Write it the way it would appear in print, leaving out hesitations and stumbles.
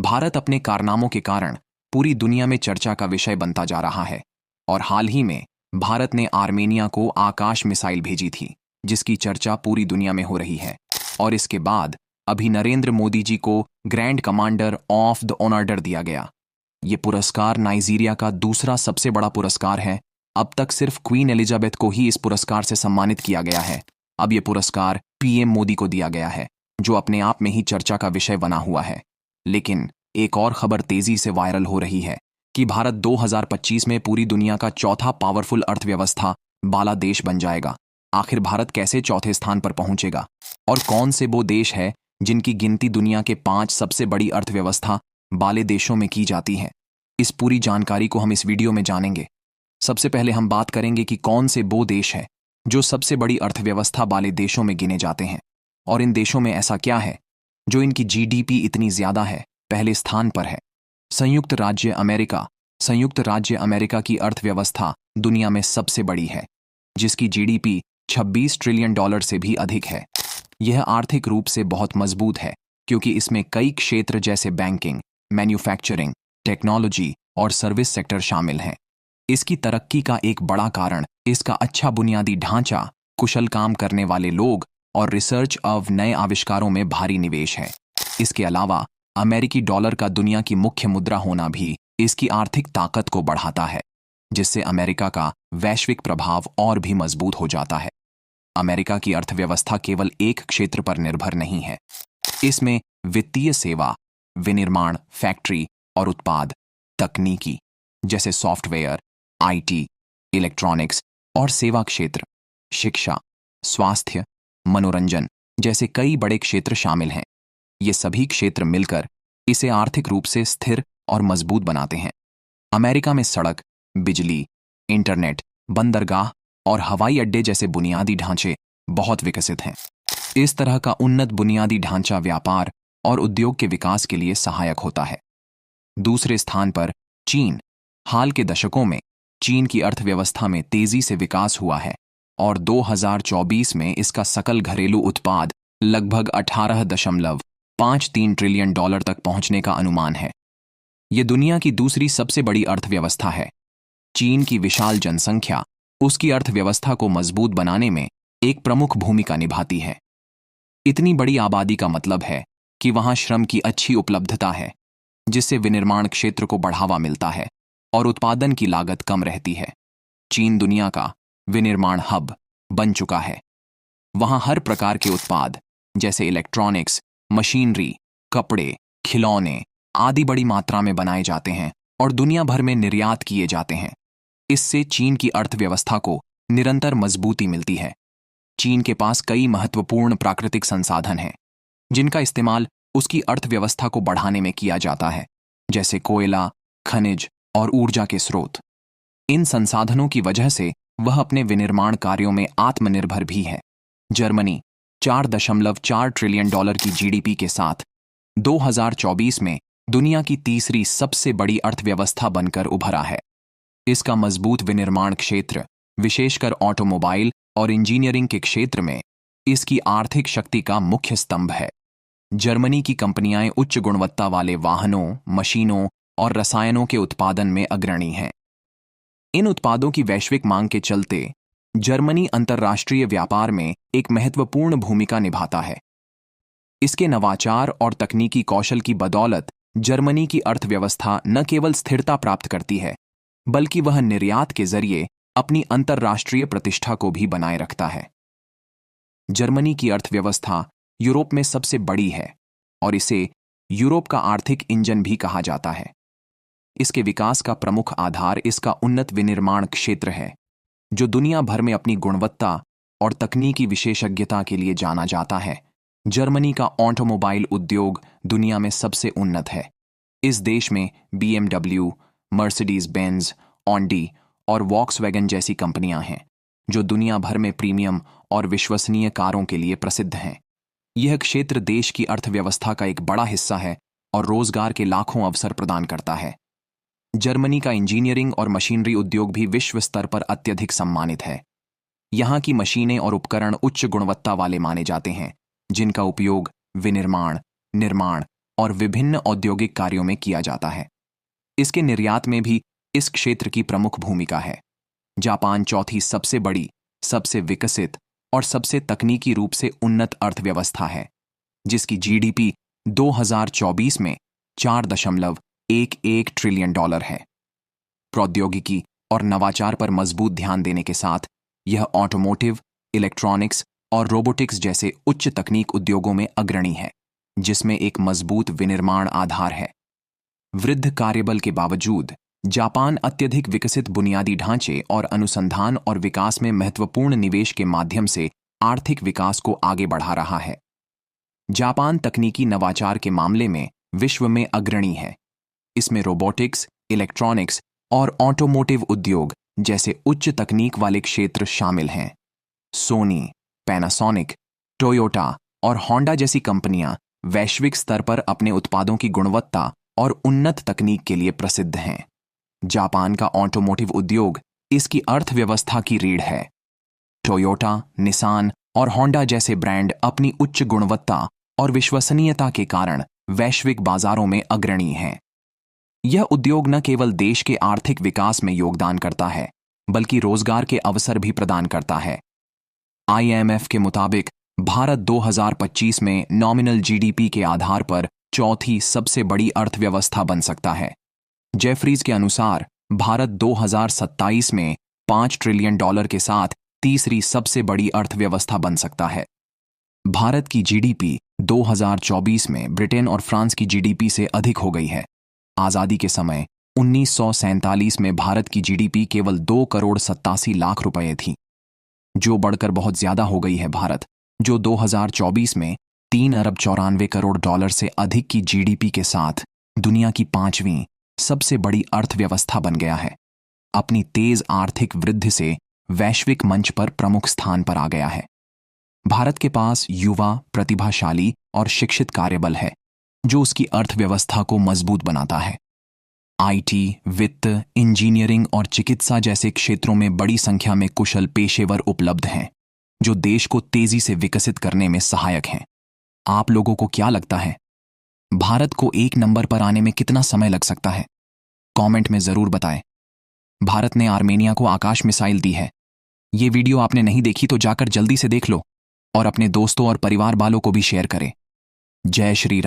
भारत अपने कारनामों के कारण पूरी दुनिया में चर्चा का विषय बनता जा रहा है और हाल ही में भारत ने आर्मेनिया को आकाश मिसाइल भेजी थी, जिसकी चर्चा पूरी दुनिया में हो रही है। और इसके बाद अभी नरेंद्र मोदी जी को ग्रैंड कमांडर ऑफ द ऑनर्डर दिया गया। ये पुरस्कार नाइजीरिया का दूसरा सबसे बड़ा पुरस्कार है। अब तक सिर्फ क्वीन एलिजाबेथ को ही इस पुरस्कार से सम्मानित किया गया है। अब ये पुरस्कार पीएम मोदी को दिया गया है, जो अपने आप में ही चर्चा का विषय बना हुआ है। लेकिन एक और खबर तेजी से वायरल हो रही है कि भारत 2025 में पूरी दुनिया का चौथा पावरफुल अर्थव्यवस्था वाला देश बन जाएगा। आखिर भारत कैसे चौथे स्थान पर पहुंचेगा और कौन से वो देश है जिनकी गिनती दुनिया के 5 सबसे बड़ी अर्थव्यवस्था वाले देशों में की जाती है? इस पूरी जानकारी को हम इस वीडियो में जानेंगे। सबसे पहले हम बात करेंगे कि कौन से वो देश है जो सबसे बड़ी अर्थव्यवस्था वाले देशों में गिने जाते हैं और इन देशों में ऐसा क्या है जो इनकी जीडीपी इतनी ज्यादा है, पहले स्थान पर है। संयुक्त राज्य अमेरिका। संयुक्त राज्य अमेरिका की अर्थव्यवस्था दुनिया में सबसे बड़ी है, जिसकी जीडीपी 26 ट्रिलियन डॉलर से भी अधिक है। यह आर्थिक रूप से बहुत मजबूत है क्योंकि इसमें कई क्षेत्र जैसे बैंकिंग, मैन्युफैक्चरिंग, टेक्नोलॉजी और सर्विस सेक्टर शामिल हैं। इसकी तरक्की का एक बड़ा कारण इसका अच्छा बुनियादी ढांचा, कुशल काम करने वाले लोग और रिसर्च ऑफ नए आविष्कारों में भारी निवेश है। इसके अलावा अमेरिकी डॉलर का दुनिया की मुख्य मुद्रा होना भी इसकी आर्थिक ताकत को बढ़ाता है, जिससे अमेरिका का वैश्विक प्रभाव और भी मजबूत हो जाता है। अमेरिका की अर्थव्यवस्था केवल एक क्षेत्र पर निर्भर नहीं है। इसमें वित्तीय सेवा, विनिर्माण, फैक्ट्री और उत्पाद, तकनीकी जैसे सॉफ्टवेयर, आईटी, इलेक्ट्रॉनिक्स और सेवा क्षेत्र, शिक्षा, स्वास्थ्य, मनोरंजन जैसे कई बड़े क्षेत्र शामिल हैं। ये सभी क्षेत्र मिलकर इसे आर्थिक रूप से स्थिर और मजबूत बनाते हैं। अमेरिका में सड़क, बिजली, इंटरनेट, बंदरगाह और हवाई अड्डे जैसे बुनियादी ढांचे बहुत विकसित हैं। इस तरह का उन्नत बुनियादी ढांचा व्यापार और उद्योग के विकास के लिए सहायक होता है। दूसरे स्थान पर चीन। हाल के दशकों में चीन की अर्थव्यवस्था में तेजी से विकास हुआ है और 2024 में इसका सकल घरेलू उत्पाद लगभग 18.53 ट्रिलियन डॉलर तक पहुंचने का अनुमान है। यह दुनिया की दूसरी सबसे बड़ी अर्थव्यवस्था है। चीन की विशाल जनसंख्या उसकी अर्थव्यवस्था को मजबूत बनाने में एक प्रमुख भूमिका निभाती है। इतनी बड़ी आबादी का मतलब है कि वहां श्रम की अच्छी उपलब्धता है, जिससे विनिर्माण क्षेत्र को बढ़ावा मिलता है और उत्पादन की लागत कम रहती है। चीन दुनिया का विनिर्माण हब बन चुका है। वहां हर प्रकार के उत्पाद जैसे इलेक्ट्रॉनिक्स, मशीनरी, कपड़े, खिलौने आदि बड़ी मात्रा में बनाए जाते हैं और दुनिया भर में निर्यात किए जाते हैं। इससे चीन की अर्थव्यवस्था को निरंतर मजबूती मिलती है। चीन के पास कई महत्वपूर्ण प्राकृतिक संसाधन हैं, जिनका इस्तेमाल उसकी अर्थव्यवस्था को बढ़ाने में किया जाता है, जैसे कोयला, खनिज और ऊर्जा के स्रोत। इन संसाधनों की वजह से वह अपने विनिर्माण कार्यों में आत्मनिर्भर भी है। जर्मनी 4.4 ट्रिलियन डॉलर की जीडीपी के साथ 2024 में दुनिया की तीसरी सबसे बड़ी अर्थव्यवस्था बनकर उभरा है। इसका मजबूत विनिर्माण क्षेत्र, विशेषकर ऑटोमोबाइल और इंजीनियरिंग के क्षेत्र में, इसकी आर्थिक शक्ति का मुख्य स्तंभ है। जर्मनी की कंपनियां उच्च गुणवत्ता वाले वाहनों, मशीनों और रसायनों के उत्पादन में अग्रणी हैं। इन उत्पादों की वैश्विक मांग के चलते जर्मनी अंतर्राष्ट्रीय व्यापार में एक महत्वपूर्ण भूमिका निभाता है। इसके नवाचार और तकनीकी कौशल की बदौलत जर्मनी की अर्थव्यवस्था न केवल स्थिरता प्राप्त करती है, बल्कि वह निर्यात के जरिए अपनी अंतर्राष्ट्रीय प्रतिष्ठा को भी बनाए रखता है। जर्मनी की अर्थव्यवस्था यूरोप में सबसे बड़ी है और इसे यूरोप का आर्थिक इंजन भी कहा जाता है। इसके विकास का प्रमुख आधार इसका उन्नत विनिर्माण क्षेत्र है, जो दुनिया भर में अपनी गुणवत्ता और तकनीकी विशेषज्ञता के लिए जाना जाता है। जर्मनी का ऑटोमोबाइल उद्योग दुनिया में सबसे उन्नत है। इस देश में BMW, मर्सिडीज बेंज, ऑडी और वॉक्सवैगन जैसी कंपनियां हैं, जो दुनिया भर में प्रीमियम और विश्वसनीय कारों के लिए प्रसिद्ध हैं। यह क्षेत्र देश की अर्थव्यवस्था का एक बड़ा हिस्सा है और रोजगार के लाखों अवसर प्रदान करता है। जर्मनी का इंजीनियरिंग और मशीनरी उद्योग भी विश्व स्तर पर अत्यधिक सम्मानित है। यहाँ की मशीनें और उपकरण उच्च गुणवत्ता वाले माने जाते हैं, जिनका उपयोग विनिर्माण, निर्माण और विभिन्न औद्योगिक कार्यों में किया जाता है। इसके निर्यात में भी इस क्षेत्र की प्रमुख भूमिका है। जापान चौथी सबसे बड़ी, सबसे विकसित और सबसे तकनीकी रूप से उन्नत अर्थव्यवस्था है, जिसकी जीडीपी 2024 में 4.11 ट्रिलियन डॉलर है। प्रौद्योगिकी और नवाचार पर मजबूत ध्यान देने के साथ यह ऑटोमोटिव, इलेक्ट्रॉनिक्स और रोबोटिक्स जैसे उच्च तकनीक उद्योगों में अग्रणी है, जिसमें एक मजबूत विनिर्माण आधार है। वृद्ध कार्यबल के बावजूद जापान अत्यधिक विकसित बुनियादी ढांचे और अनुसंधान और विकास में महत्वपूर्ण निवेश के माध्यम से आर्थिक विकास को आगे बढ़ा रहा है। जापान तकनीकी नवाचार के मामले में विश्व में अग्रणी है। इसमें रोबोटिक्स, इलेक्ट्रॉनिक्स और ऑटोमोटिव उद्योग जैसे उच्च तकनीक वाले क्षेत्र शामिल हैं। सोनी, पैनासोनिक, टोयोटा और होंडा जैसी कंपनियां वैश्विक स्तर पर अपने उत्पादों की गुणवत्ता और उन्नत तकनीक के लिए प्रसिद्ध हैं। जापान का ऑटोमोटिव उद्योग इसकी अर्थव्यवस्था की रीढ़ है। टोयोटा, निसान और होंडा जैसे ब्रांड अपनी उच्च गुणवत्ता और विश्वसनीयता के कारण वैश्विक बाजारों में अग्रणी हैं। यह उद्योग न केवल देश के आर्थिक विकास में योगदान करता है, बल्कि रोजगार के अवसर भी प्रदान करता है। IMF के मुताबिक भारत 2025 में नॉमिनल जीडीपी के आधार पर चौथी सबसे बड़ी अर्थव्यवस्था बन सकता है। जेफरीज के अनुसार भारत 2027 में 5 ट्रिलियन डॉलर के साथ तीसरी सबसे बड़ी अर्थव्यवस्था बन सकता है। भारत की जीडीपी 2024 में ब्रिटेन और फ्रांस की जीडीपी से अधिक हो गई है। आज़ादी के समय 1947 में भारत की जीडीपी केवल 2,87,00,000 रुपये थी, जो बढ़कर बहुत ज्यादा हो गई है। भारत, जो 2024 में 3,94 डॉलर से अधिक की जीडीपी के साथ दुनिया की 5वीं सबसे बड़ी अर्थव्यवस्था बन गया है, अपनी तेज आर्थिक वृद्धि से वैश्विक मंच पर प्रमुख स्थान पर आ गया है। भारत के पास युवा, प्रतिभाशाली और शिक्षित कार्यबल है, जो उसकी अर्थव्यवस्था को मजबूत बनाता है। IT, वित्त, इंजीनियरिंग और चिकित्सा जैसे क्षेत्रों में बड़ी संख्या में कुशल पेशेवर उपलब्ध हैं, जो देश को तेजी से विकसित करने में सहायक हैं। आप लोगों को क्या लगता है, भारत को 1 नंबर पर आने में कितना समय लग सकता है? कमेंट में जरूर बताएं। भारत ने आर्मेनिया को आकाश मिसाइल दी है। ये वीडियो आपने नहीं देखी तो जाकर जल्दी से देख लो और अपने दोस्तों और परिवार वालों को भी शेयर करें। जय श्री राम।